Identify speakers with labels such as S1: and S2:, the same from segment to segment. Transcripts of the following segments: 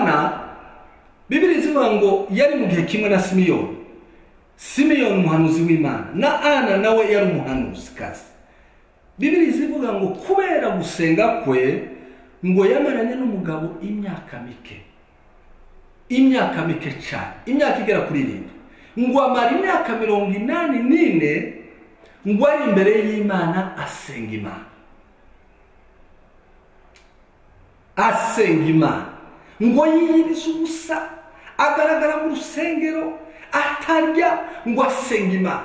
S1: ana Biblia ivuga ngo yari mu gihe kimwe na Simiyoni umuhanuzi w'Imana, na Ana nawe yari umuhanuzi kazi. Biblia ivuga ngo kubera gusenga kwe ngo yamaranye n'umugabo imyaka mike cyane, imyaka igera kuri 7, ngo amara imyaka 84 ngo ari imbere y'Imana asenga Imana, ngo yiyiriza ubusa, agaragara mu rusengero atarya, ngo asenga Imana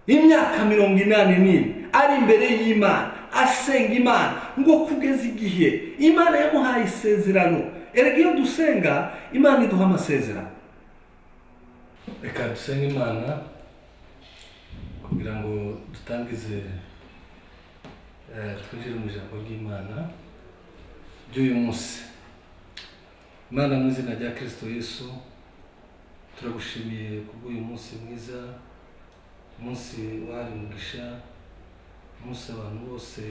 S1: imyaka 84 ari imbere y'Imana asenga Imana, ngo kugeza igihe Imana yamuhaye isezerano. Erega iyo dusenga Imana iduha amasezerano. Reka dusenge Imana kugira ngo dutangize twinjire mu ijambo ry'Imana ry'uyu munsi. Imana mu izina rya Kristo Yesu turagushimiye kubw'uyu munsi mwiza, umunsi wari mugisha, umunsi abantu bose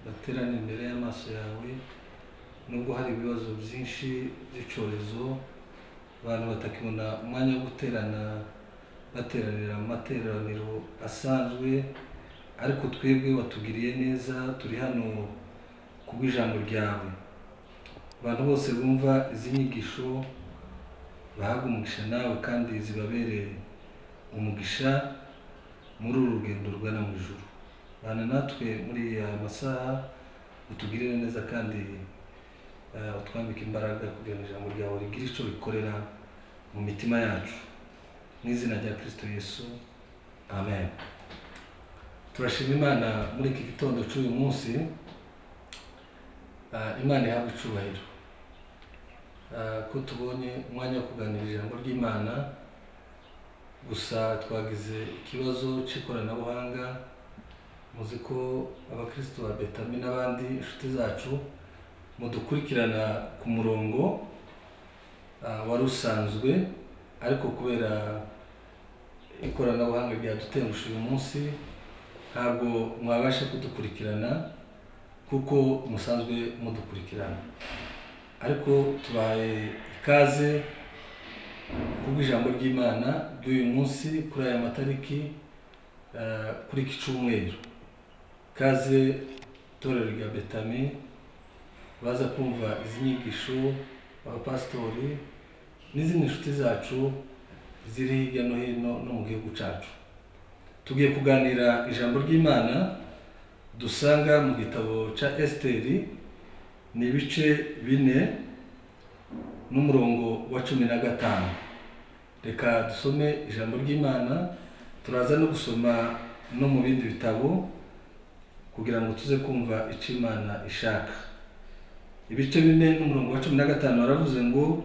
S1: baterana imbere y'amaso yawe. Nubwo hari ibibazo byinshi by'icyorezo, abantu batakibona umwanya wo guterana bateranira mu materaniro asanzwe, ariko twebwe watugiriye neza, turi hano kubw'ijambo ryawe. Abantu bose bumva izi nyigisho bahabwa umugisha nawe kandi zibabereye umugisha muri uru rugendo rugana mu ijuru. Bana natwe muri aya masaha utugirire neza kandi utwambike imbaraga kugira ngo ijambo ryawe rigire icyo rikorera mu mitima yacu, mu izina rya Kristo Yesu, amen. Turashima Imana muri iki gitondo cy'uyu munsi. Imana ihabwe icyubahiro ko tubonye umwanya wo kuganira ijambo ry'Imana. Gusa twagize ikibazo cy'ikoranabuhanga, muzi ko abakristo ba Betami n'abandi inshuti zacu mudukurikirana ku murongo wari usanzwe, ariko kubera ikoranabuhanga ryadutengusha uyu munsi ntabwo mwabasha kudukurikirana kuko musanzwe mudukurikirana. Ariko tubaye ikaze kubw'ijambo ry'Imana ry'uyu munsi kuri aya matariki kuri iki cyumweru. Kaze torero rya Betami baza kumva izi nyigisho, abapastori n'izindi nshuti zacu ziri hirya no hino no mu gihugu cyacu. Tugiye kuganira ijambo ry'Imana dusanga mu gitabo cya Esiteri, ni ibice 4 n'umurongo wa 15. Reka dusome ijambo ry'Imana, turaza no gusoma no mu bindi bitabo kugira ngo tuze kumva icyo Imana ishaka. Ibice 4 n'umurongo wa 15 baravuze ngo,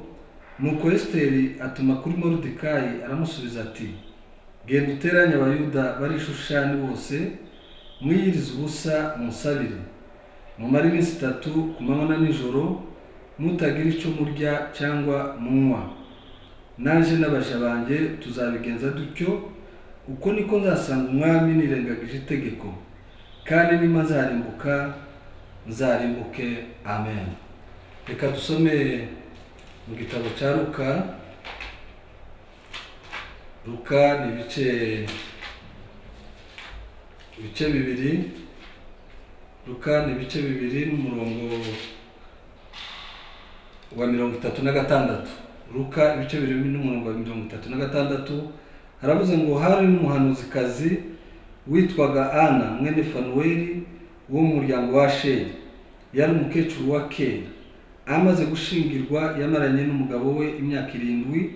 S1: nuko Esiteri atuma kuri Moridekayi aramusubiza ati, genda uteranye abayuda bari i Shushani bose, mwiyirize ubusa musabire, mumare iminsi 3 ku manywa na nijoro, mutagira icyo murya cyangwa munywa. Naje n'abaja banjye tuzabigenza dutyo, uko niko nzasanga umwami nirengagije itegeko, kandi nima nzarimbuke. Amen. Reka dusome mu gitabo cya Luka ni ibice 2. Luka ni ibice 2 n'umurongo wa 36. Luka ibice 2 n'umurongo wa 36 haravuze ngo, hari n'umuhanuzikazi witwaga Ana mwene Fanueli wo mu muryango wa Asheri, yari umukecuru wa kera. Amaze gushingirwa yamaranye n'umugabo we imyaka 7,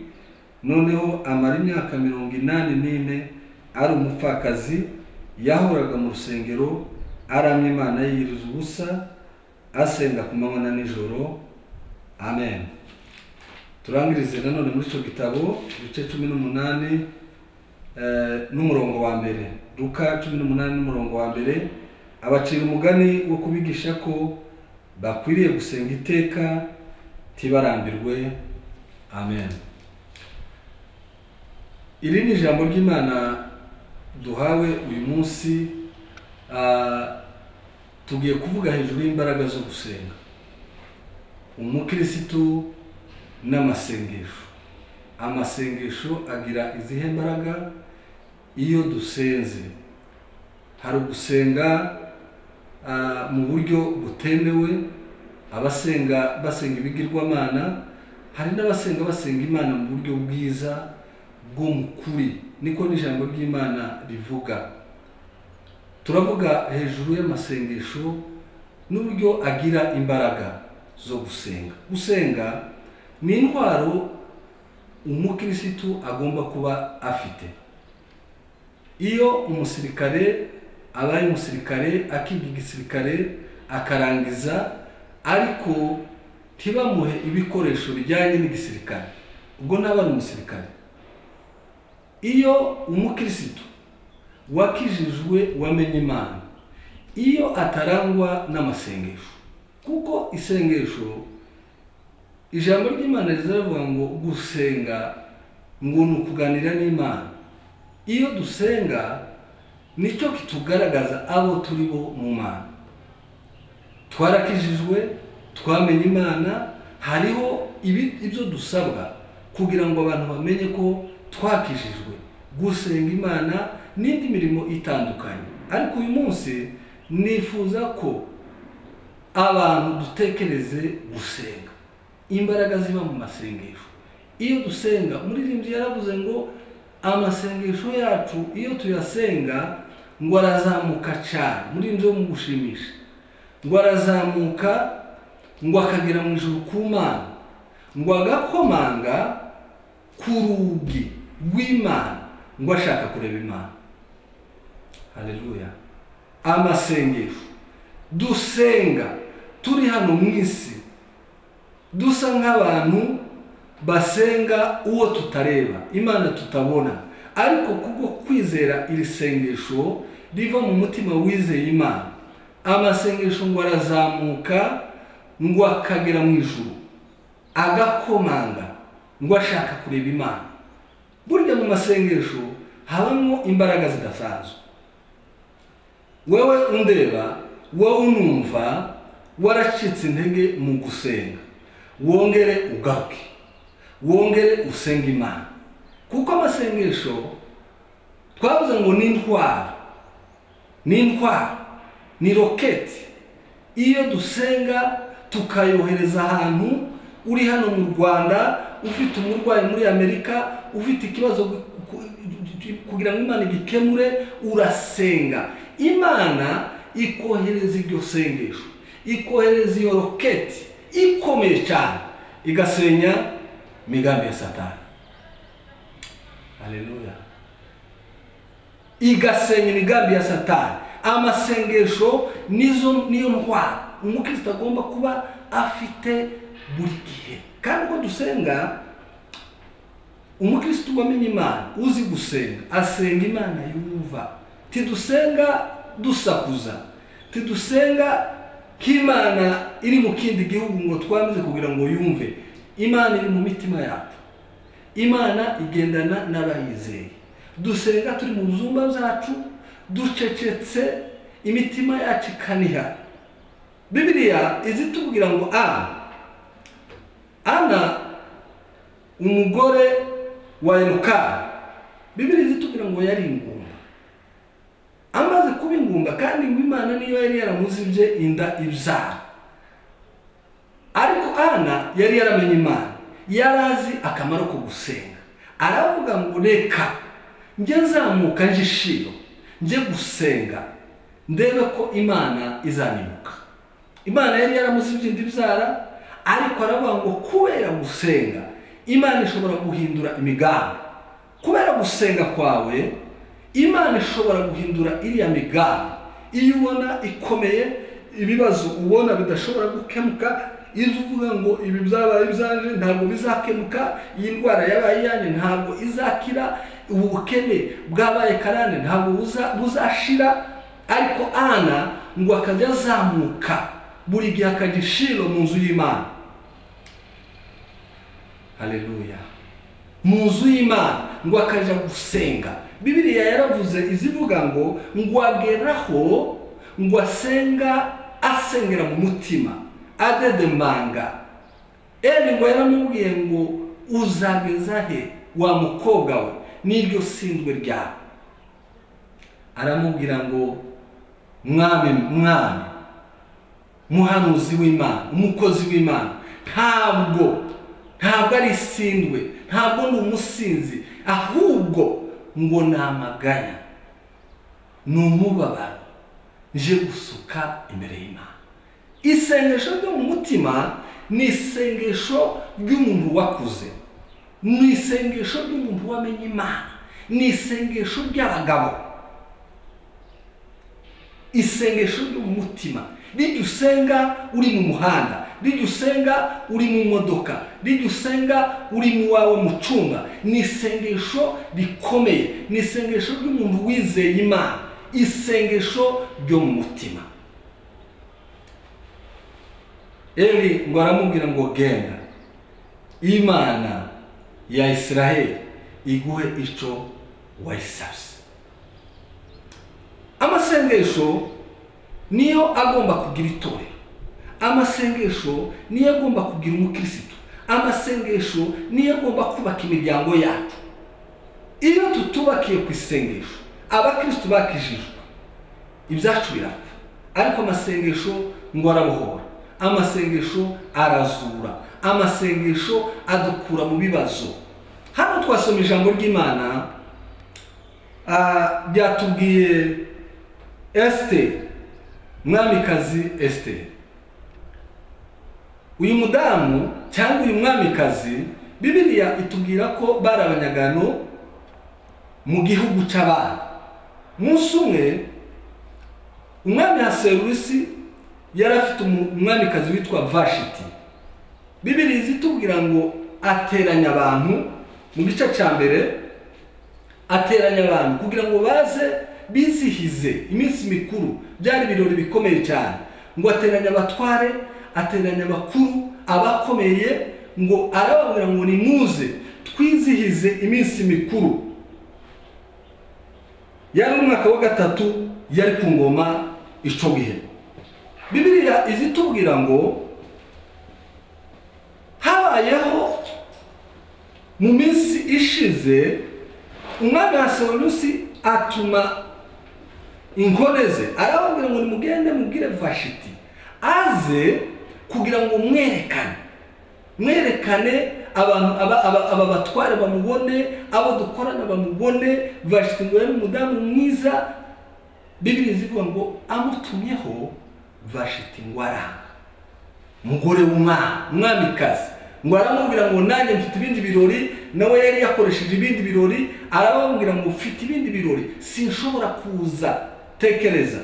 S1: noneho amara imyaka 84 ari umupfakazi. Yahoraga mu rusengero aramya Imana yiyiriza ubusa, asenga ku manywa na nijoro. Amen. Turangirize nanone muri icyo gitabo ibice 18 n'umurongo wa 1. Luka 18 n'umurongo wa 1 abacira umugani wo kubigisha ko bakwiriye gusenga iteka tibarambirwe. Amen. Iri ni ijambo ry'Imana duhawe uyu munsi. Tugiye kuvuga hejuru y'imbaraga zo gusenga. Umukristo n'amasengesho. Amasengesho agira izihe mbaraga iyo dusenze. Hari ugusenga mu buryo butemewe, abasenga basenga ibigirwamana, hari n'abasenga basenga Imana mu buryo bwiza bwo mukuri, niko n'ijambo ry'Imana rivuga. Turavuga hejuru y'amasengesho n'uburyo agira imbaraga zo gusenga. Gusenga ni intwaro umukirisitu agomba kuba afite. Iyo umusirikare abaye umusirikare akiga igisirikare akarangiza, ariko ntibamuhe ibikoresho bijyanye n'igisirikare, ubwo ntaba ari umusirikare. Iyo umukirisitu wakijijwe wamenye Imana, iyo atarangwa n'amasengesho, kuko isengesho ijambo ry'Imana rizavuga ngo gusenga ngo ni ukuganira n'Imana. Iyo dusenga nicyo kitugaragaza abo turi bo mu Mana. Twarakijijwe, twamenye Imana, hariho ibyo dusabwa kugira ngo abantu bamenye ko twakijijwe, gusenga Imana n'indi mirimo itandukanye. Ariko uyu munsi nifuza ko abantu dutekereze gusenga, imbaraga ziba mu masengesho. Iyo dusenga, umuririmbyi yaravuze ngo amasengesho yacu iyo tuyasenga ngo arazamuka cyane, muri nzo mu gushimisha, ngo arazamuka ngo akagera mu ijuru ku Mana, ngo agakomanga ku rugi rw'Imana ngo ashaka kureba Imana. Haleluya. Amasengesho dusenga turi hano mu isi dusa nk'abantu basenga uwo tutareba, Imana tutabona, ariko kubwo kwizera iri sengesho riva mu mutima wizeye Imana, amasengesho ngo arazamuka ngo akagera mu ijuru, agakomanga ngo ashaka kureba Imana. Burya mu masengesho habamo imbaraga zidasanzwe. Wewe undeba, wowe unumva, waracitse intege mu gusenga, wongere ugaruke, wongere usenga Imana, kuko amasengesho twavuze ngo ni intwaro, ni roketi. Iyo dusenga tukayohereza ahantu, uri hano mu Rwanda ufite umurwayi muri Amerika, ufite ikibazo kugira ngo Imana igikemure, urasenga, Imana ikohereza iryo sengesho, ikohereza iyo roketi ikomeye cyane, igasenya migambi ya Satani. Haleluya. Igasenya migambi ya Satani. Amasengesho niyo ntwaro umukristo agomba kuba afite buri gihe. Kandi ko dusenga, umukristo wamenye Imana, uzi gusenga, asenga Imana yumva. Tidusenga dusakuza, tidusenga k'Imana iri mu kindi gihugu ngo twamize kugira ngo yumve. Imana iri mu mitima yacu, Imana igendana n'abayizeye. Dusenga turi mu zumba zacu, ducecetse, imitima yacu ikaniha. Bibiliya izitubwira ngo Ana umugore wa Elukana, Bibiliya izitubwira ngo yari ingumba, amaze kuba ingumba, kandi ngo Imana niyo yari yaramuzibye inda ibyara. Ariko Ana yari yaramenye Imana, yarazi akamaro ko gusenga. Aravuga ngo reka njye nzamuka nje Shilo, nje gusenga, ndebe ko Imana izanibuka. Imana yari yaramuzibye inda ibyara, ariko aravuga ngo kubera gusenga Imana ishobora guhindura imigambi. Kubera gusenga kwawe Imana ishobora guhindura iriya migambi. Iyo ubona ikomeye, ibibazo ubona bidashobora gukemuka, iyo uvuga ngo ibi byabaye byanje ntabwo bizakemuka, iyi ndwara yabaye yanjye ntabwo izakira, ubukene bwabaye karande ntabwo buzashira. Ariko Ana ngo akajya azamuka buri gihe akajya Shilo mu nzu y'Imana. Haleluya. Mu nzu y'Imana ngo akajya gusenga. Bibiliya yaravuze izivuga ngo ageraho ngo asengera mu mutima, adedemanga, Eli ngo yaramubwiye ngo uzageza he wa mukobwa we n'iryo sindwe ryawe. Aramubwira ngo mwami muhanuzi w'Imana, umukozi w'Imana, ntabwo ari sindwe, ntabwo ni umusinzi, ahubwo ngo namaganya, ni umubabaro nje gusuka imbere y'Imana. Isengesho ryo mu mutima ni isengesho ry'umuntu wakuze, ni isengesho ry'umuntu wamenye Imana, ni isengesho ry'abagabo, isengesho ryo mu mutima. Rijya usenga uri mu muhanda, rijya usenga uri mu modoka, rijya usenga uri mu wawe mu cyumba, ni isengesho rikomeye, ni isengesho ry'umuntu wizeye Imana, isengesho ryo mu mutima. Eli ngo aramubwira ngo genda, Imana ya Israheli iguhe ico wayisabye. Amasengesho niyo agomba kugira itorero, amasengesho niyo agomba kugira umukristo, amasengesho niyo agomba kubaka imiryango yacu. Iyo tutubakiye ku isengesho, abakristo bakijijwe, ibyacu birapfa. Ariko amasengesho ngo arabohora, amasengesho arazura, amasengesho adukura mu bibazo. Hano twasoma ijambo ry'Imana byatubwiye Esther, mwamikazi Esther. Uyu mudamu cyangwa uyu mwamikazi, Bibiliya itubwira ko bari abanyagano mu gihugu cy'abandi. Munsi umwe umwami Ahasuwerusi yari afite umwamikazi witwa Vashiti. Bibiliya itubwira ngo ateranya abantu mu gice cya mbere, ateranya abantu kugira ngo baze bizihize iminsi mikuru, byari ibirori bikomeye cyane. Ngo ateranya abatware, ateranya abakuru, abakomeye, ngo arababwira ngo nimuze twizihize iminsi mikuru. Yari umwaka wa gatatu yari ku ngoma ico gihe. Bibiliya izitubwira ngo habayeho mu minsi ishize umwami Ahasuwerusi atuma inkoreze, arababwira ngo nimugende mubwire Vashiti aze kugira ngo mwerekane abantu aba batware bamubone, abo dukorana bamubone. Vashiti ngo yari umudamu mwiza. Bibiliya zivuga ngo amutumyeho Vashiti ngo aranga, umugore w'umwamikazi, ngo aramubwira ngo nanjye mfite ibindi birori, nawe yari yakoresheje ibindi birori. Arababwira ngo mfite ibindi birori, sinshobora kuza. Tekereza,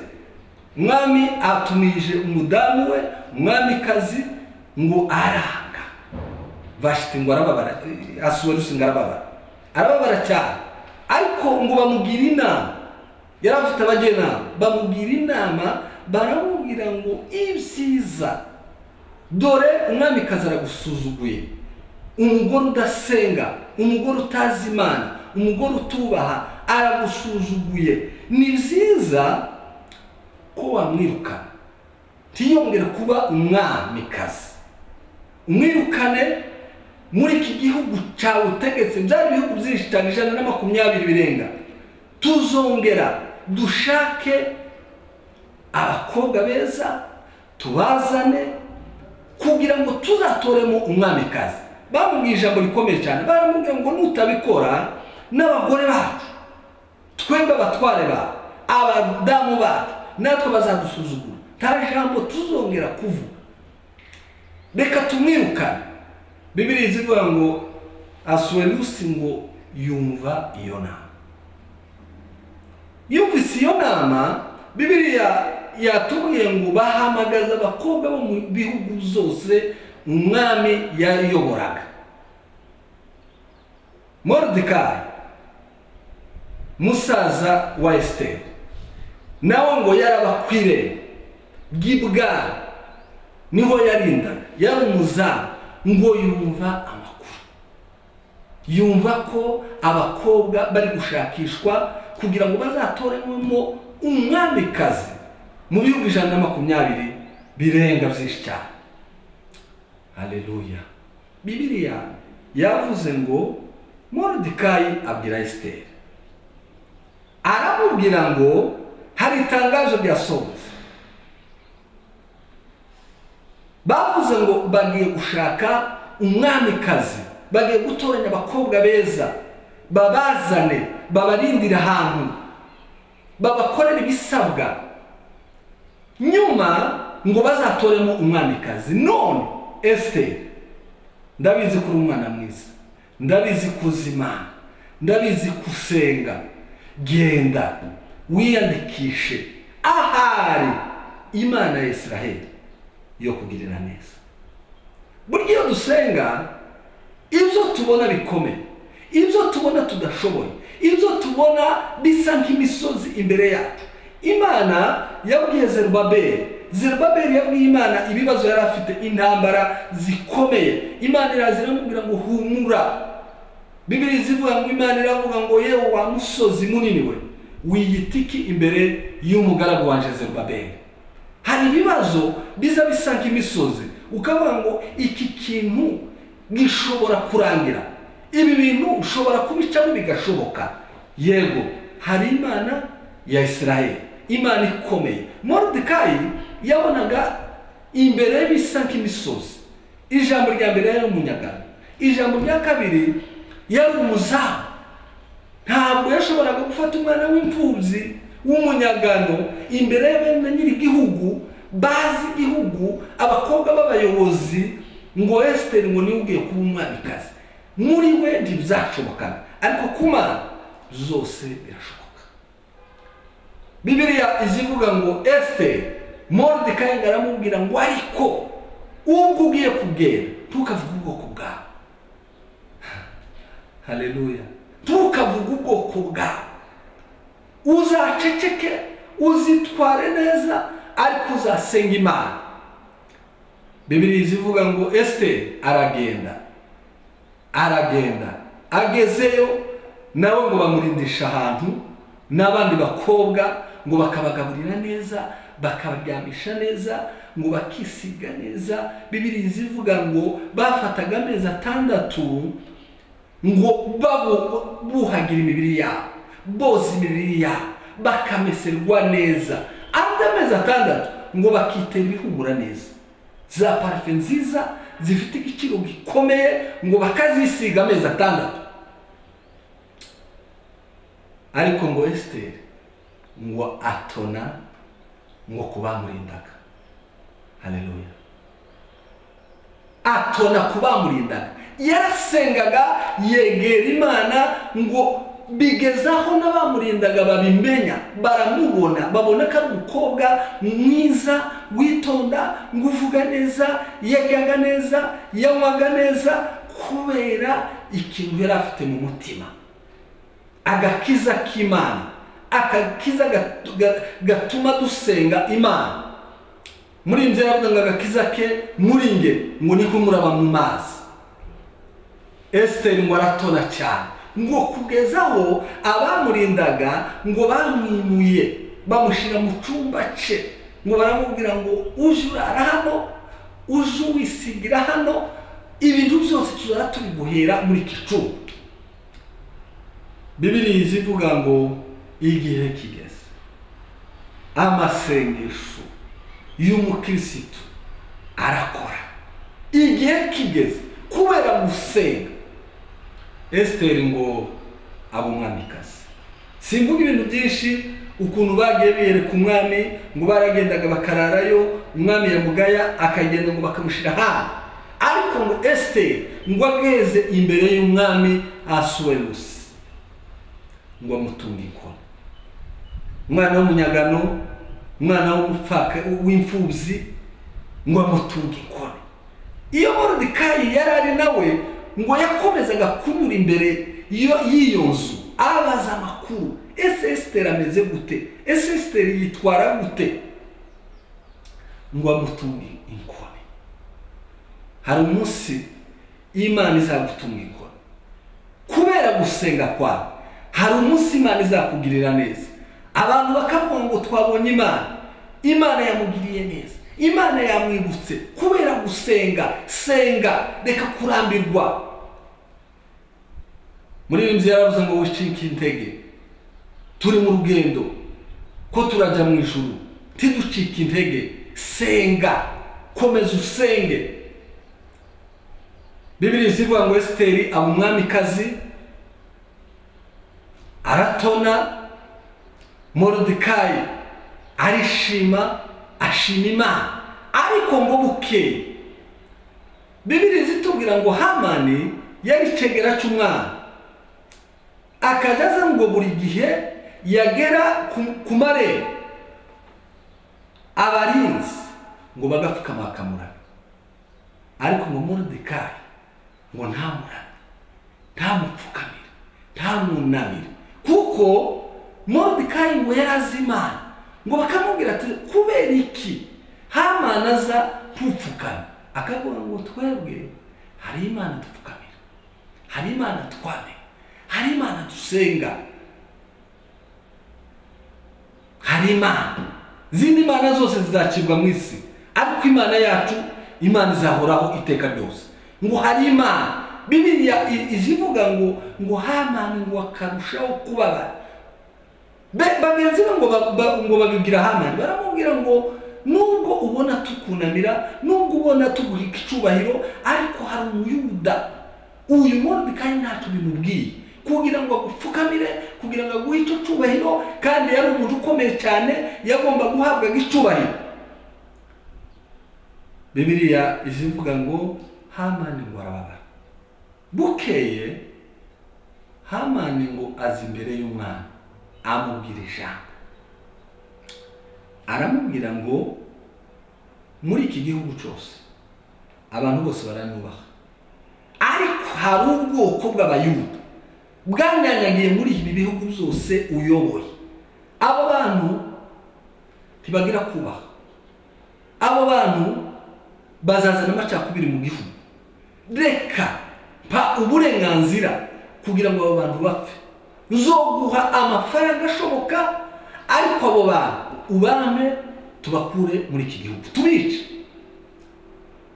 S1: mwami atumije umudamu we umwamikazi ngo aranga. Vashiti ngo arababara, Ahasuwerusi ngo arababara cyane. Ariko ngo bamugira inama, yari afite abajyanama, bamugira inama, baramubwira ngo ibyiza, dore umwamikazi aragusuzuguye, umugore udasenga, umugore utazi Imana, umugore utubaha, aragusuzuguye. Ni byiza ko wamwirukana, ntiyongere kuba umwamikazi, umwirukane muri iki gihugu cyawe utegetse. Byari ibihugu byinshi cyane, 120 birenga. Tuzongera dushake abakobwa beza tubazane kugira ngo tuzatoremo umwamikazi. Bamubwiye ijambo rikomeye cyane, baramubwira ngo nutabikora n'abagore bacu, twebwe abatware bacu, abadamu bacu, natwe bazadusuzugura, nta jambo tuzongera kuvuga, reka tumwirukane. Bibiliya zivuga ngo Ahasuwerusi ngo yumva iyo nama. Yumvise iyo nama, Bibiliya yatubwiye ngo bahamagaza abakobwa bo mu bihugu zose umwami yayoboraga. Moridekayi musaza wa Esther nawe ngo yarabakwire bw'ibwami, niho yarindaga, yari umuzamu. Ngo yumva amakuru, yumva ko abakobwa bari gushakishwa kugira ngo bazatoremo umwamikazi mu bihugu 120 birenga byinshi cyane. Haleluya. Bibiliya yavuze ngo Moridekayi abwira Esiteri, aramubwira ngo hari itangazo ryasohotse, bavuze ngo bagiye gushaka umwamikazi, bagiye gutoranya abakobwa beza, babazane babarindira ahantu, babakorera ibisabwa, nyuma ngo bazatoremo umwamikazi. None Esiteri, ndabizi kuri umwana mwiza, ndabizi kuzimana, ndabizi kusenga, genda wiyandikishe ahari Imana ya Israheli yo kugirira neza. Burya iyo dusenga, ibyo tubona bikomeye, ibyo tubona tudashoboye, ibyo tubona bisa nk'imisozi imbere yacu, Imana yabwiye Zerubabeli yabwiye Imana ibibazo yari afite, intambara zikomeye. Imana iramubwira ngo humura. Bibiliya zivuga ngo Imana iravuga ngo yewe wa musozi munini we, wiyitiki imbere y'umugaragu wanje Zerubabeli. Hari ibibazo biza bisa nk'imisozi, ukavuga ngo iki kintu gishobora kurangira, ibi bintu ushobora kubicamo bigashoboka. Yego, hari Imana ya Israheli, Imana ikomeye. Moridekayi yabonaga imbere bisa nk'imisozi. Ijambo rya mbere yari umunyagano, ijambo rya kabiri yari umuzamu. Ntabwo yashoboraga gufata umwana w'imfubyi w'umunyagano imbere y'abana nyir'igihugu, bazi igihugu, abakobwa b'abayobozi, ngo Esiteri ngo niwe ugiye kuba umwamikazi. Muri we ntibyashobokaga, ariko ku Mana zose birashoboka. Bibiliya izivuga ngo Esiteri, Moridekayi aramubwira ngo ariko ubwo ugiye kugenda ntukavuge ubwoko bwawe. Haleluya. Ntukavuge ubwoko bwawe, uzaceceke, uzitware neza, ariko uzasenga Imana. Bibiliya izivuga ngo Esiteri aragenda, agezeyo nawe ngo bamurindisha ahantu n'abandi bakobwa, ngo bakabagaburira neza, bakabaryamisha neza, ngo bakisiga neza. Bibiliya izivuga ngo bafataga amezi 6 ngo buhagira imibiri yabo, boza imibiri yabo, bakameserwa neza. Andi amezi 6 ngo bakitera ibihumura neza, za parufe nziza zifite igiciro gikomeye, ngo bakazisiga amezi 6. Ariko ngo Esiteri ngo atona ngo kubamurindaga. Haleluya. Atona kubamurindaga, yarasengaga, yegera Imana, ngo bigezaho n'abamurindaga babimenya, baramubona, babona ko ari umukobwa mwiza, witonda, ngo uvuga neza, yagaga neza, yanywaga neza, kubera ikintu yari afite mu mutima, agakiza k'Imana, akakiza gatuma dusenga Imana. Muri nze yavuga ngo agakiza ke muri nge ngo niko muraba mu mazi. Esiteri ngo aratona cyane, ngo kugezaho abamurindaga ngo bamwimuye, bamushira mu cyumba cye, ngo baramubwira ngo uje urara hano, uje wisigira hano, ibintu byose tuzara tubiguhera muri iki cyumba. Bibiliya izivuga ngo igihe kigeze, amasengesho y'umukirisitu arakora. Igihe kigeze kubera gusenga, Esiteri ngo aba umwamikazi. Simvuga ibintu byinshi ukuntu bagiye bereka umwami, ngo baragendaga bakararayo, umwami yamugaya akagenda ngo bakamushira hano. Ariko ngo Esiteri ngo ageze imbere y'umwami Asuwerusi, ngo amutunge inkoni. Umwana w'umunyagano, umwana w'umupfaka w'imfubyi, ngo amutunge inkoni. Iyo Moridekayi yari ari nawe, ngo yakomezaga kunyura imbere y'iyo nzu, abaza amakuru. Ese Esiteri ameze gute? Ese Esiteri yitwara gute? Ngo amutunge inkoni. Hari umunsi Imana izagutunga inkoni kubera gusenga kwawe. Hari umunsi Imana izakugirira neza, abantu bakavuga ngo twabonye Imana, Imana yamugiriye neza, Imana yamwibutse kubera gusenga. Senga, reka kurambirwa. Muri rimwe yaravuze ngo wicike intege, turi mu rugendo ko turajya mu ijuru, tiducike intege. Senga, komeza usenge. Bibiliya ivuga ngo Esiteri aba umwamikazi, aratona. Moridekayi arishima, ashima Imana. Ariko ngo bukeye Bibiliya zitubwira ngo Hamani yari icegera cy'umwami, akajaza ngo buri gihe yagera ku marembo abarinzi ngo bagapfukama bakamurana. Ariko ngo Moridekayi ngo ntamurane, ntamupfukamire, ntamunamire, kuko Moridekayi ngo yarazi Imana. Ngo bakamubwira ati kubera iki Hamani aza ntupfukame? Akavuga ngo twebwe hari Imana dupfukamira, hari Imana twamenya, hari Imana dusenga, hari Imana. Zindi Imana zose zizacibwa mu isi, ariko Imana yacu, Imana izahoraho iteka ryose. Ngo hari Imana. Bibiliya izivuga ngo Hamani ngo akarushaho kubabara. Bagenzi ngo babibwira Hamani, baramubwira ngo nubwo ubona tukunamira, nubwo ubona tuguhika icubahiro, ariko hari umuyuda, uyu Moridekayi ntacyo bimubwiye kugira ngo agupfukamire, kugira ngo aguhe icyo cubahiro, kandi yari umuntu ukomeye cyane, yagomba guhabwa icubahiro. Bibiliya izivuga ngo Hamani ngo arababara. Bukeye Hamani ngo aza imbere y'umwami, amubwira ijambo. Aramubwira ngo muri iki gihugu cyose abantu bose baranyubaha, ariko hari ubwoko bw'abayuda bwanyanyagiye muri ibi bihugu byose uyoboye. Abo bantu ntibagira kubaha, abo bantu bazazana amacakubiri mu gihugu. Reka mpa uburenganzira kugira ngo abo bantu bapfe, uzoguha amafaranga ashoboka, ariko abo bantu ubame tubakure muri iki gihugu, tubice.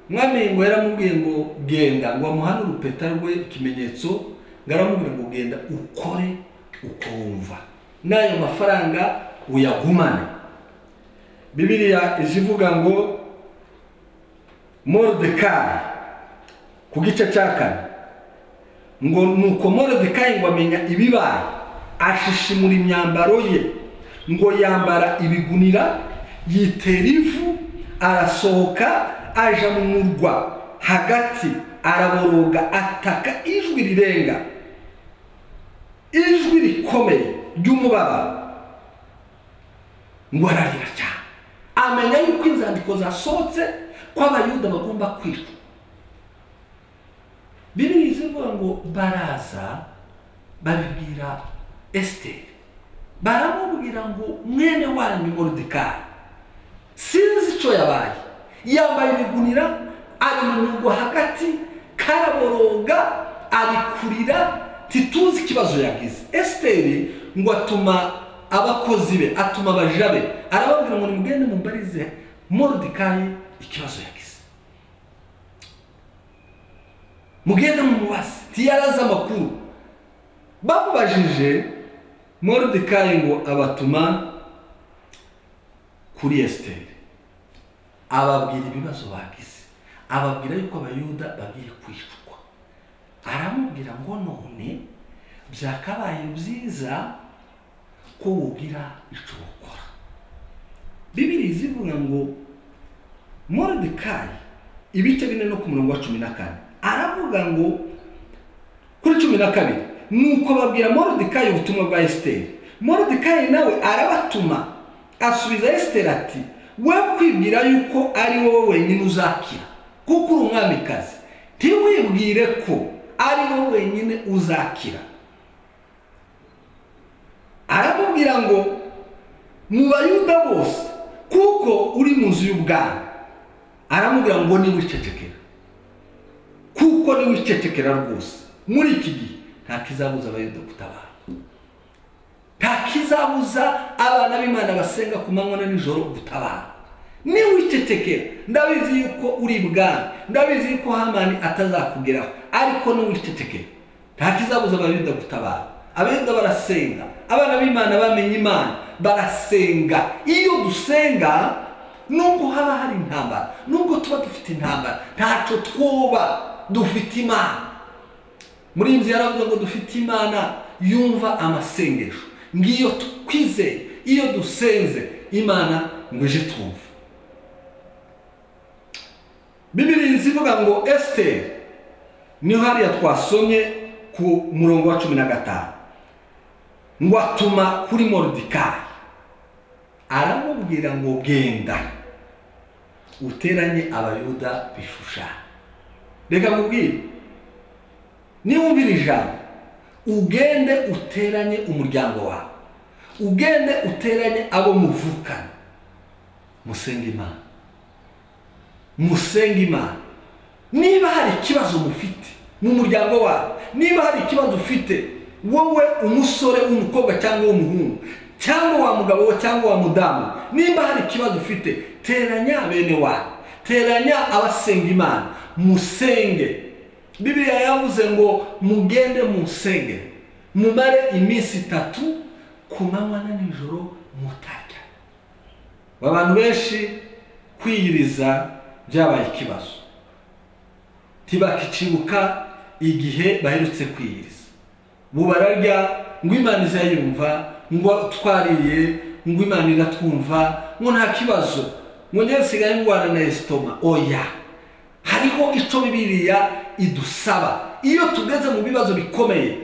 S1: Mwami ngo yaramubwiye ngo genda, ngo amuhane urupeta rwe ikimenyetso, ngaramubwira ngo genda ukore uko wumva, n'ayo mafaranga uyagumane. Bibiliya izivuga ngo Moridekayi ku gice cya 4 ngo nuko Moridekayi ngo amenya ibibaye, ashishimura imyambaro ye, ngo yambara ibigunira, yitera ivu, arasohoka aja mu murwa hagati, araboroga, ataka ijwi rirenga, ijwi rikomeye ry'umubabaro, ngo ararira cyane. Amenya yuko inzandiko zasohotse ko abayuda bagomba kwicwa. Bibiliya ivuga ngo baraza babibwira Esiteri, baramubwira ngo mwene wanyu Moridekayi sinzi icyo yabaye, yambaye ibigunira, ari mu murwa hagati, karaboroga, ari kurira, tituzi ikibazo yagize. Esiteri ngo atuma abakozi be, atuma abaja be, arababwira ngo nimugende mumbarize Moridekayi ikibazo yagize, mugende mumubaze, ntiyaraza amakuru. Bamubajije, Moridekayi ngo abatuma kuri Esiteri, ababwira ibibazo bagize, ababwira yuko abayuda bagiye kwicwa. Aramubwira ngo none byakabaye byiza ko wogira icyo ukora. Bibiliya izivuga ngo Moridekayi ibice 4 no ku murongo wa 14 aravuga ngo kuri 12, nuko babwira Moridekayi ubutumwa bwa Esiteri. Moridekayi nawe arabatuma, asubiza Esiteri ati we kwibwira yuko ari wowe wenyine uzakira, kuko uri umwamikazi, ntiwibwire ko ari wowe wenyine uzakira. Aramubwira ngo mu bayuda bose, kuko uri mu nzu y'ubwami, aramubwira ngo niwicecekera, kuko niwicecekera rwose muri iki gihe nta kizabuza abayuda gutabara, nta kizabuza abana b'Imana basenga ku manywa na nijoro gutabara. ni wicecekera ndabizi yuko uri bwami, ndabizi yuko Hamani atazakugeraho, ariko ni wicecekera nta kizabuza abayuda gutabara. Abayuda barasenga, abana b'Imana bamenye Imana barasenga. Iyo dusenga nubwo haba hari intambara, nubwo tuba dufite intambara, ntacyo twoba, dufite Imana. Muri inzu yaravuze ngo dufite Imana yumva amasengesho. Ngiyo twizeye, iyo dusenze Imana ngo ije twumva. Bibiliya ivuga ngo Esther niho hariya twasomye ku murongo wa 15 ngo atuma kuri Moridekayi aramubwira ngo genda uteranye abayuda bishushanya. Reka mubwire, niwumvira ijambo ugende uteranye umuryango wawe, ugende uteranye abo muvukana, musenge Imana, musenge Imana. Niba hari ikibazo mufite mu muryango wawe, niba hari ikibazo ufite wowe umusore umukobwa cyangwa umuhungu cyangwa wa mugabo cyangwa wa mudamu, niba hari ikibazo ufite teranya bene wawe, teranya abasenga Imana, musenge. Bibiliya yavuze ngo mugende musenge mumare iminsi 3 ku manywa na nijoro mutarya. Abantu benshi kwiyiriza byabaye ikibazo, ntibakicibuka igihe baherutse kwiyiriza. Bubararya ngo Imana izayumva, ngo twariye ngo Imana iratwumva, ngo nta kibazo, ngo njye nsigaye ndwara na estoma. Oya, hariho icyo Bibiliya idusaba iyo tugeze mu bibazo bikomeye,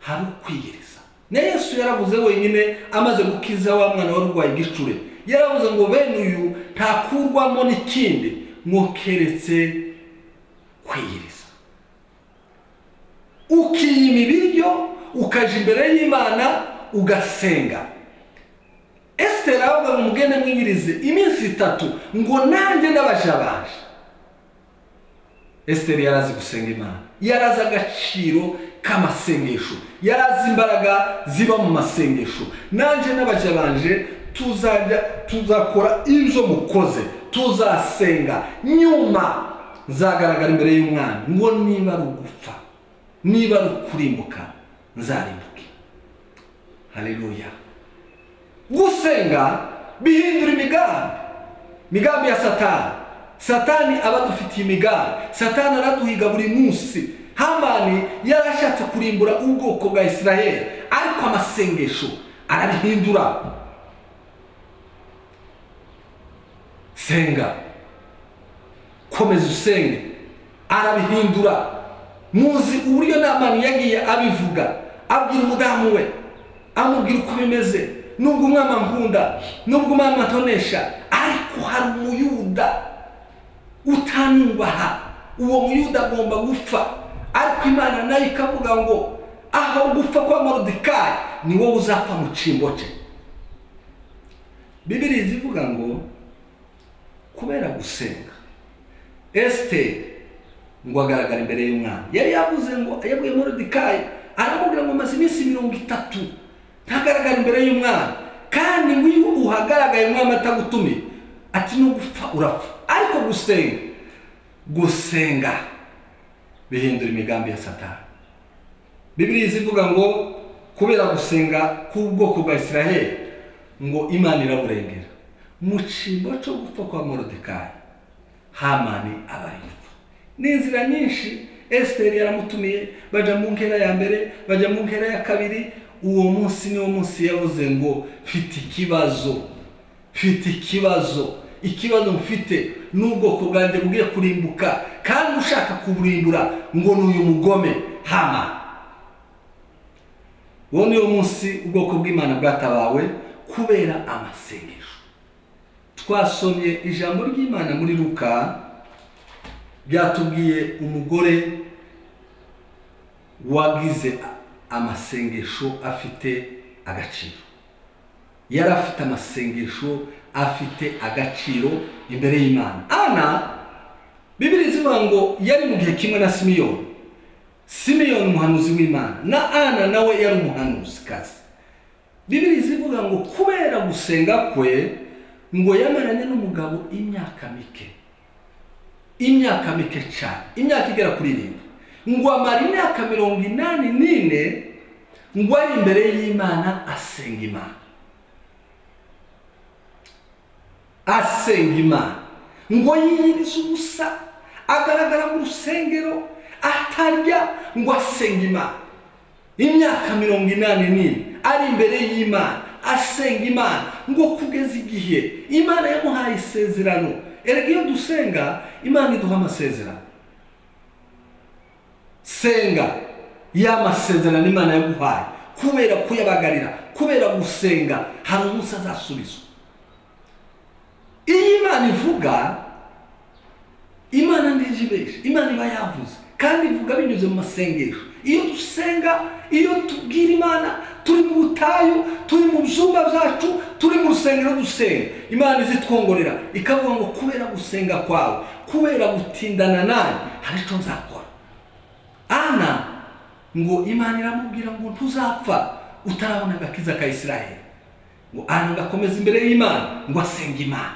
S1: hari ukwiyiriza. Na Yesu yaravuze wenyine amaze gukiza wa mwana warwaye igicure, yaravuze ngo bene uyu ntakurwamo n'ikindi ngo keretse kwiyiriza. Ukiyima ibiryo ukaja imbere y'Imana ugasenga. Esther avuga ngo mugende mwiyirize iminsi 3 ngo nanjye n'abajabanje. Esther yarazi gusenga Imana, yarazi agaciro k'amasengesho, yarazi imbaraga ziba mu masengesho. Nanjye n'abajabanje tuzakora ibyo mukoze, tuzasenga, nyuma nzagaragara imbere y'Umwami ngo niba ari ugupfa, niba ari ukurimbuka, nzarimbuke. Haleluya. Gusenga bihindura imigambi ya Satani. Satani abadufitiye imigambi, Satani araduhiga buri munsi. Hamani yarashatse kurimbura ubwoko bwa Isiraheli, ariko amasengesho arabihindura. Senga, komeza usenge, arabihindura. Muzi uburyo Namani yagiye abivuga, abwira umudamu we, amubwira uko bimeze, nubwo umwami ankunda, nubwo umwami atonesha, ariko hari umuyuda utanubaha, uwo muyuda agomba gupfa. Ariko Imana nayo ikavuga ngo aho gupfa kwa Moridekayi ni wowe uzapfa mu cyimbo cye. Bibiliya ivuga ngo kubera gusenga Esther ngo agaragara imbere y'Umwami. Yari yavuze ngo yabwiye Moridekayi, aramubwira ngo maze iminsi 30 ntagaragara imbere y'Umwami, kandi ngo uhagaragaye Umwami atagutumiye ati no gupfa urapfa. Ariko gusenga bihindura imigambi ya Satani. Bibiliya ivuga ngo kubera gusenga k'ubwoko bwa Isiraheli ngo Imana iraburengera. Mu cyimbo cyo gupfa kwa Moridekayi Hamani abaripfa. N'inzira nyinshi Esther yaramutumiye, baja mu nkera ya mbere, baja mu nkera ya kabiri. Uwo munsi niwo munsi yavuze ngo mfite ikibazo mfite n'ubwoko bwanjye bugiye kurimbuka, kandi ushaka kuburimbura ngo n'uyu mugome Hamani. Uwo niwo munsi ubwoko bw'Imana bwatabawe kubera amasengesho. Twasomye ijambo ry'Imana muri Luka, byatubwiye umugore wagize amasengesho afite agaciro. Yari afite amasengesho afite agaciro imbere y'Imana. Ana, Bibiliya ivuga ngo yari mu gihe kimwe na Simiyoni umuhanuzi w'Imana, na Ana nawe yari umuhanuzi kazi. Bibiliya ivuga ngo kubera gusenga kwe ngo yamaranye n'umugabo imyaka mike cyane, imyaka igera kuri 7, ngo amara imyaka 84 ngo ari imbere y'Imana asenga Imana, ngo yiyiriza ubusa, agaragara mu rusengero atarya, ngo asenga Imana imyaka 84 ari imbere y'Imana asenga Imana, ngo kugeza igihe Imana yamuhaye isezerano. Erega iyo dusenga Imana iduha amasezerano. Senga y'amasezerano Imana yaguhaye, kubera kuyabagarira, kubera gusenga, hari umunsi azasubizwa. Iyo Imana ivuga, Imana ntijibesha, Imana iba yavuze kandi ivuga binyuze mu masengesho. Iyo dusenga, iyo tubwira Imana, turi mu butayu, turi mu byumba byacu, turi mu rusengero dusenga, Imana izitwongorera ikavuga ngo kubera gusenga kwawe, kubera gutindana nawe, hari icyo nzakora. Ana ngo Imana iramubwira ngo ntuzapfa utarabona agakiza ka Isiraheli. Ngo Ana ngakomeza imbere y'Imana, ngo asenga Imana,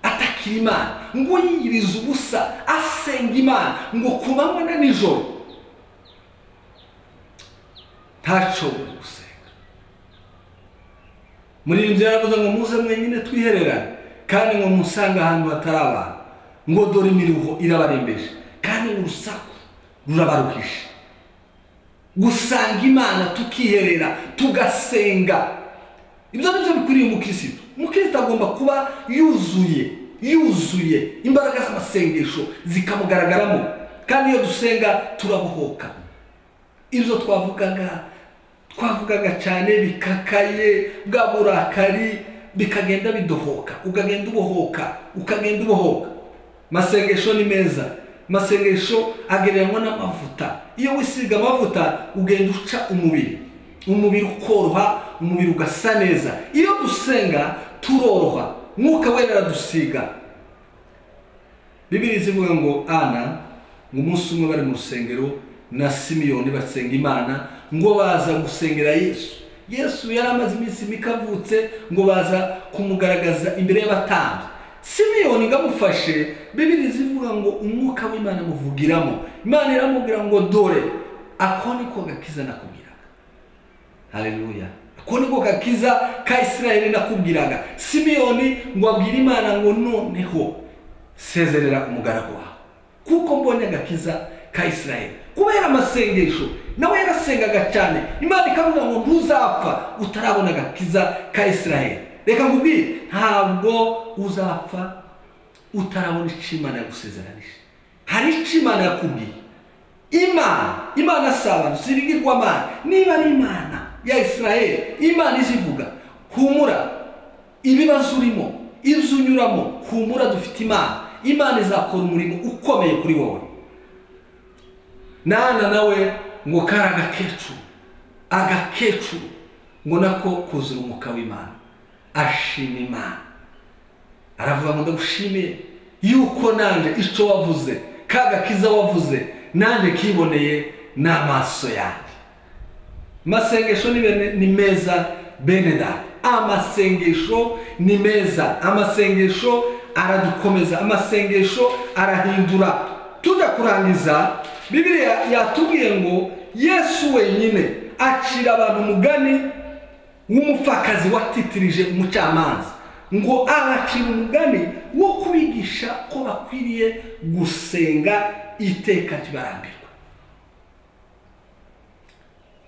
S1: atakira Imana, ngo yiyiriza ubusa asenga Imana, ngo kumanywa na nijoro ntashobora gusenga. Muri iyi nzira yaravuze ngo muze mwenyine twihererane, kandi ngo musanga ahantu hatari abantu, ngo dore imiruho irabarembeje, kandi urusaku rurabaruhisha. Gusanga Imana tukiherera, tugasenga, ibyo nibyo bikwiriye umukristo. Umukristo agomba kuba yuzuye imbaraga z'amasengesho zikamugaragaramo, kandi iyo dusenga turabohoka. Ibyo twavugaga cyane bikakaye, bwa burakari bikagenda bidohoka, ukagenda ubohoka. Masengesho ni meza. Masengesho agereranywa n'amavuta. Iyo wisiga amavuta ugenda uca umubiri ukoroha, umubiri ugasa neza. Iyo dusenga turoroha, Mwuka Wera aradusiga. Bibiliya ivuga ngo Ana, ngo umunsi umwe bari mu rusengero na Simiyoni basenga Imana, ngo baza gusengera Yesu yari amaze iminsi mikavutse, ngo baza kumugaragaza imbere y'abatambyi. Simiyoni ngamufashe, Bibiliya ivuga ngo umwuka w'Imana muvugiramo. Imana iramubwira ngo dore ako niko gakiza nakubwiraga. Haleluya. Ako niko gakiza ka Isiraheli nakubwiraga. Simiyoni ngo abwira Imana ngo noneho sezerera umugaragu wawe, kuko mbonye agakiza ka Isiraheli. Kubera amasengesho nawe yarasengaga cyane, Imana ikavuga ngo ntuzapfa utarabona agakiza ka Isiraheli. Reka nkubwire, ntabwo uzapfa utarabona icyo Imana yagusezeranije. Hari icyo Imana yakubwiye. Imana asaba sibigirwamana. Niba ari Imana ya Isiraheli, Imana izivuga, humura ibibazo urimo, ibyo unyuramo, humura dufite Imana izakora umurimo ukomeye kuri wowe. Nana nawe ngo kari agakecuru ngo nako kuzura umwuka w'Imana, ashima Imana, aravuga ngo ndagushimiye yuko nanje icyo wavuze, kagakiza wavuze, nanje kiboneye n'amaso yanjye. Masengesho ni meza bene data. Amasengesho ni meza, amasengesho aradukomeza, amasengesho arahindura. Tujya kurangiza, Bibiliya yatubwiye ngo Yesu wenyine acira abantu umugani w'umupfakazi watitirije umucamanza, ngo abacira umugani wo kubigisha ko bakwiriye gusenga iteka ntibarambirwa.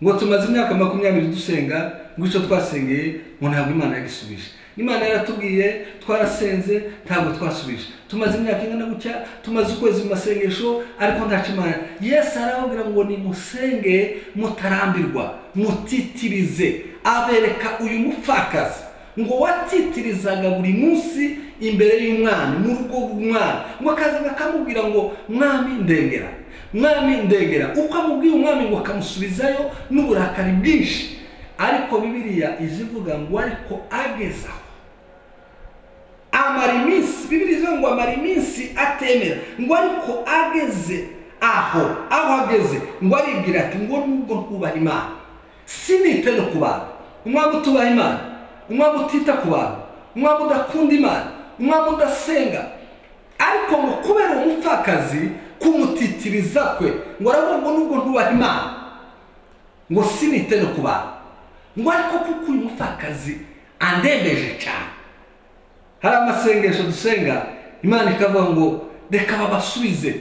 S1: Ngo tumaze imyaka 20 dusenga, ngo icyo twasengeye ngo ntabwo Imana yagisubije. Imana yaratubwiye twarasenze ntabwo twasubije. Tumaze imyaka ingana gutya, tumaze ukwezi mu masengesho, ariko ntacyo Imana. Yesu arababwira ngo nimusenge mutarambirwa, mutitirize. Abereka uyu mupfakazi ngo watitirizaga buri munsi imbere y'umwami, mu rugo rw'umwami, ngo akaza akamubwira ngo mwami ndengera. Uko amubwiye umwami ngo akamusubizayo n'uburakari bwinshi. Ariko Bibiliya izivuga ngo ariko agezaho amara iminsi, Bibiliya ivuga ngo amara iminsi atemera, ngo ariko ageze aho ageze, ngo aribwira ati ngo nubwo ntubaha Imana, sinite no ku bantu. Umwami utubaha Imana, umwami utita ku bantu, umwami udakunda Imana, umwami udasenga. Ariko ngo kubera umupfakazi kumutitiriza kwe, ngo aravuga ngo nubwo ntubaha Imana ngo sinite no kubana, ngo ariko kuko uyu mupfakazi andembeje cyane. Hari amasengesho dusenga Imana ikavuga ngo reka babasubize,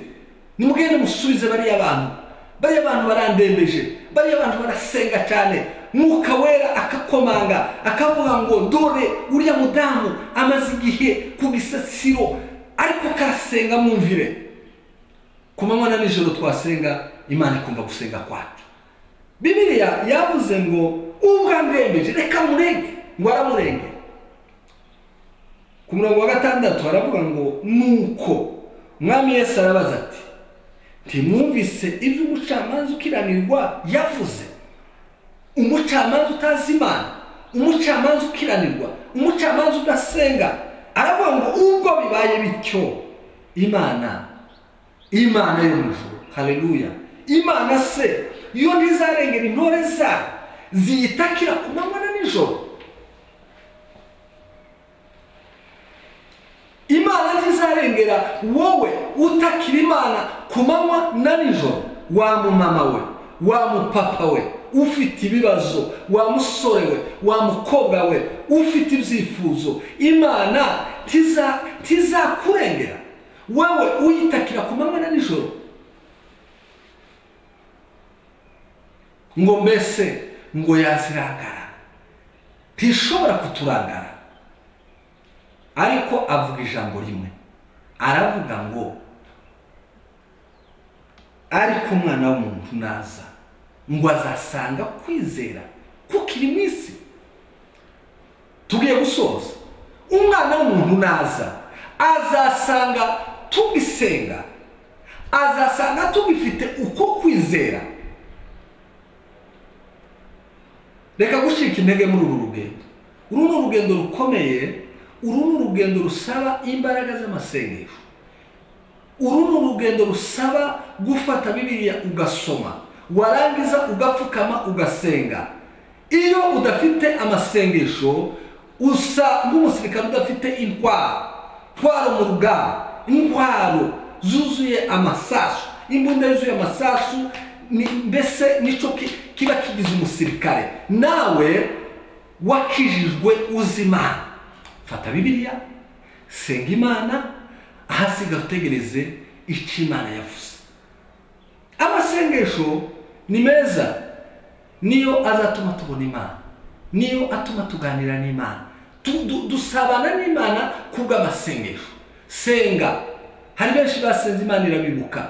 S1: nimugende musubize bariya bantu barandembeje, bariya bantu barasenga cyane. Mwuka Wera akakomanga akavuga ngo dore uriya mudamu amaze igihe ku gisasiro ariko karasenga, mwumvire. Ku manywa na nijoro twasenga, Imana ikumva gusenga kwacu. Bibiliya yavuze ngo ubwandembeje reka murenge, ngo aramurenge. Ku murongo wa 6 aravuga ngo nuko Umwami Yesu arabaza ati ntimwumvise ibyo umucamanza ukiranirwa yavuze? Umucamanza utazi Imana, umucamanza ukiranirwa, umucamanza udasenga. Aravuga ngo ubwo bibaye bityo, Imana yo mu ijuru, haleluya, Imana se iyo ntizarengera intore zayo ziyitakira ku manywa na nijoro? Imana ntizarengera wowe utakira Imana ku manywa na nijoro? Wa mumama we, wa mupapa we ufite ibibazo, wa musore we, wa mukobwa we ufite ibyifuzo, Imana tizakurengera wewe uyitakira ku manywa na nijoro? Ngo mbese ngo yazirangara, ntishobora kuturangara. Ariko avuga ijambo rimwe, aravuga ngo ariko umwana w'umuntu naza, ngo azasanga kwizera kukiri mu isi. Tugiye gusoza. Umwana w'umuntu naza azasanga tugisenga, azasanga tugifite uko kwizera. Reka gushika intege muri uru rugendo. Uru ni urugendo rukomeye, uru ni urugendo rusaba imbaraga z'amasengesho. Uru ni urugendo rusaba gufata Bibiliya ugasoma, warangiza ugapfukama ugasenga. Iyo udafite amasengesho usa nk'umusirikare udafite intwaro mu rugamba, intwaro zuzuye amasasu, imbunda yuzuye amasasu, mbese nico kiba kigize umusirikare. Nawe wakijijwe uzima, fata Bibiliya, senga Imana, ahasiga utegereze icyo Imana yavuze. Amasengesho ni meza, niyo azatuma tubona Imana, niyo atuma tuganira n'Imana, dusabana n'Imana kubw'amasengesho. Senga. Hari benshi basenze Imana irabibuka.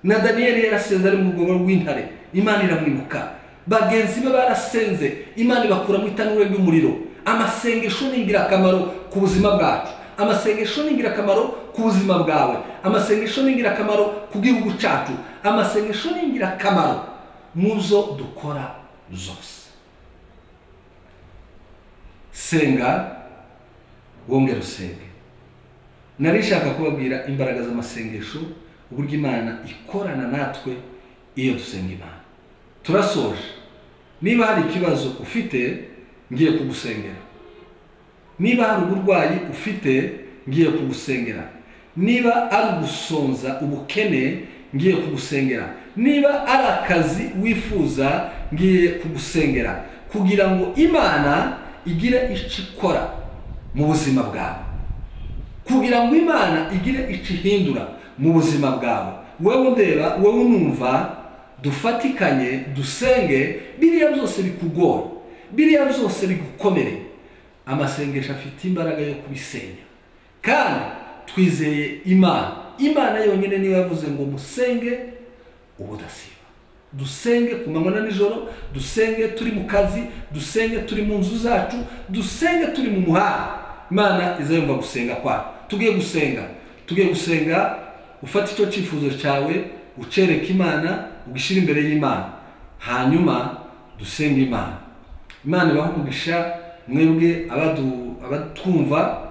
S1: Na Daniel yarasenze ari mu rwobo rw'intare, Imana iramwibuka. Bagenzi be barasenze, Imana ibakura mu itanura ry'umuriro. Amasengesho ni ingirakamaro ku buzima bwacu. Amasengesho ni ingirakamaro ku buzima bwawe. Amasengesho ni ingirakamaro ku gihugu cyacu. Amasengesho ni ingirakamaro mu zo dukora zose. Senga, wongera usenge. Narishaka kubabwira imbaraga z'amasengesho, uburyo Imana ikorana natwe iyo dusenga Imana. Turasoje. Niba hari ikibazo ufite, ngiye kugusengera. Niba hari uburwayi ufite, ngiye kugusengera. Niba ari ugusonza ubukene, ngiye kugusengera. Niba ari akazi wifuza, ngiye kugusengera, kugira ngo Imana igire icyo ikora mu buzima bwawe, kugira ngo Imana igire icyo ihindura mu buzima bwawe. Wewe ndeba, wewe numva, dufatikanye dusenge. Biriya byose bikugoye, biriya byose bigukomere, amasengesho afite imbaraga yo kubisenya. Kandi twizeye Imana. Imana yonyine niyo yavuze ngo musenge ubudasiba. Dusenge ku manywa na nijoro, dusenge turi mu kazi, dusenge turi mu nzu zacu, dusenge turi mu muhanda. Imana izayumva gusenga kwawe. Tugiye gusenga, ufata icyo cyifuzo cyawe, ucereke Imana, ugishira imbere y'Imana. Hanyuma dusenge Imana. Imana ibahe umugisha mwebwe abatwumva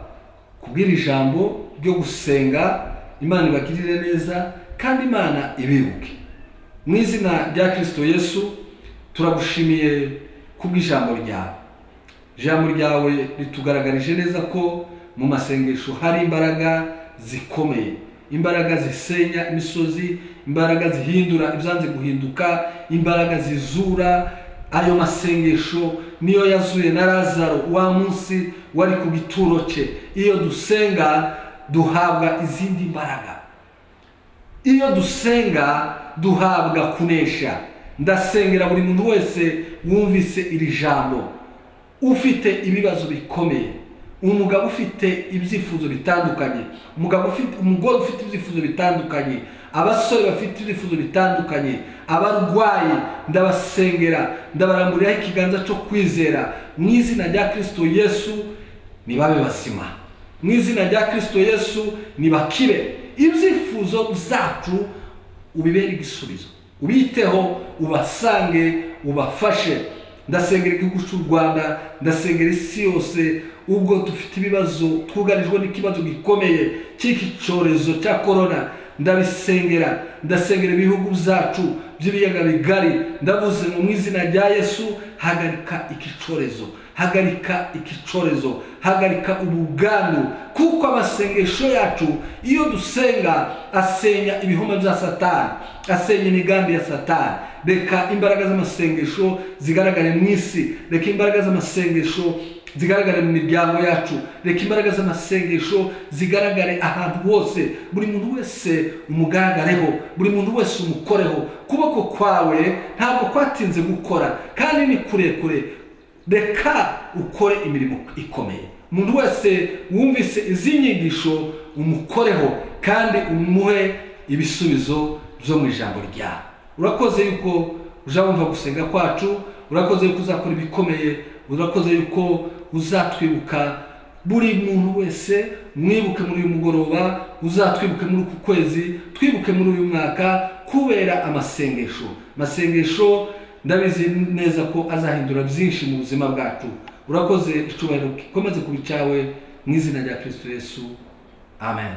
S1: kubwira ijambo ryo gusenga. Imana ibagirire neza kandi Imana ibibuke. Mu izina rya Kristo Yesu turagushimiye kubw'ijambo ryawe. ijambo ryawe ritugaragarije neza ko mu masengesho hari imbaraga zikomeye, imbaraga zisenya imisozi, imbaraga zihindura ibyanze guhinduka, imbaraga zizura. Ayo masengesho niyo yazuye na Lazaro wa munsi wari ku gituro cye. Iyo dusenga duhabwa izindi mbaraga, iyo dusenga duhabwa kunesha. Ndasengera buri muntu wese wumvise iri jambo, ufite ibibazo bikomeye, umugabo ufite ibyifuzo bitandukanye, umugore ufite ibyifuzo bitandukanye, abasore bafite ibyifuzo bitandukanye, abarwayi, ndabasengera, ndabaramburiraho ikiganza cyo kwizera mu izina rya Kristo Yesu, nibabe basima. Mu izina rya Kristo Yesu nibakire. Ibyifuzo zacu ubibere igisubizo, ubiteho, ubasange, ubafashe. Ndasengera igihugu cy'u Rwanda, ndasengera isi yose ubwo dufite ibibazo, twugarijwe n'ikibazo gikomeye cy'iki cyorezo cya corona. Ndabisengera, ndasengera ibihugu byacu by'ibiyaga bigari, ndavuze mu izina rya Yesu, hagarika iki cyorezo, hagarika iki cyorezo, hagarika ubuganu, kuko amasengesho yacu iyo dusenga asenya ibihome bya Satani, asenya imigambi ya Satani. Reka imbaraga z'amasengesho zigaragare mu isi, reka imbaraga z'amasengesho zigaragare mu miryango yacu, reka imbaraga z'amasengesho zigaragare ahantu hose. Buri muntu wese umugaragareho, buri muntu wese umukoreho. Kuboko kwawe ntabwo kwatinze gukora kandi ni kurekure, reka ukore imirimo ikomeye. Umuntu wese wumvise izi nyigisho umukoreho kandi umuhe ibisubizo byo mu ijambo ryawe. Urakoze yuko ujabumva gusenga kwacu, urakoze yuko uzakora ibikomeye, urakoze yuko uzatwibuka buri muntu wese. Mwibuke muri uyu mugoroba, uzatwibuke muri uku kwezi, twibuke muri uyu mwaka, kubera amasengesho ndabizi neza ko azahindura byinshi mu buzima bwacu. Urakoze, icyubahiro gikomeze kuba icyawe mu izina rya Kristo Yesu, amen.